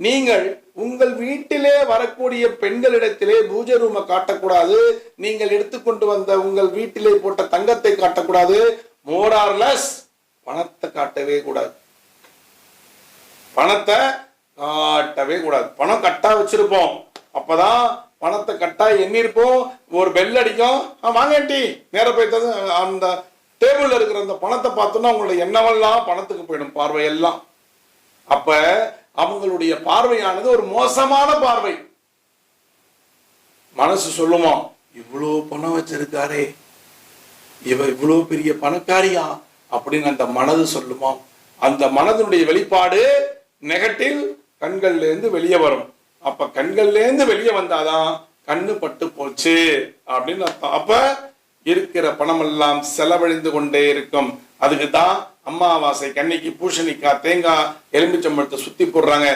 நீங்கள் உங்கள் வீட்டிலே வரக்கூடிய பெண்களிடத்திலே பூஜை ரூமை காட்டக்கூடாது. நீங்கள் எடுத்துக்கொண்டு வந்த உங்கள் வீட்டிலே போட்ட தங்கத்தை காட்டக்கூடாது. மோரார்லெஸ் பணத்தை காட்டவே கூடாது. பணத்தை காட்டவே கூடாது. பணம் கட்டா வச்சிருப்போம். அப்பதான் பணத்தை கட்டா எண்ணிருப்போம். ஒரு பெல் அடிக்கும், வாங்கட்டி நேர போய் அந்த டேபிள்ல இருக்கிற அந்த பணத்தை பார்த்தோம்னா உங்களுடைய எண்ணமெல்லாம் பணத்துக்கு போயிடும், பார்வையெல்லாம். அப்ப அவங்களுடைய பார்வையானது ஒரு மோசமான பார்வை. மனசு சொல்லுமா, இவ்வளோ பணம் வச்சிருக்காரே, இவ இவ்வளோ பெரிய பணக்காரியா அப்படின்னு அந்த மனது சொல்லுமா. அந்த மனதினுடைய வெளிப்பாடு நெகட்டிவ் கண்கள்ல இருந்து வெளியே வரும். அப்ப கண்கள்ல இருந்து வெளியே வந்தாதான் கண்ணு பட்டு போச்சு அப்படின்னு அர்த்தம். அப்ப இருக்கிற பணம் எல்லாம் செலவழிந்து கொண்டே இருக்கும். அதுக்கு தான் அமாவாசை கன்னிக்கு பூசணிக்காய், தேங்காய், எலுமிச்சம்பழத்தை சுத்தி போடுறாங்க.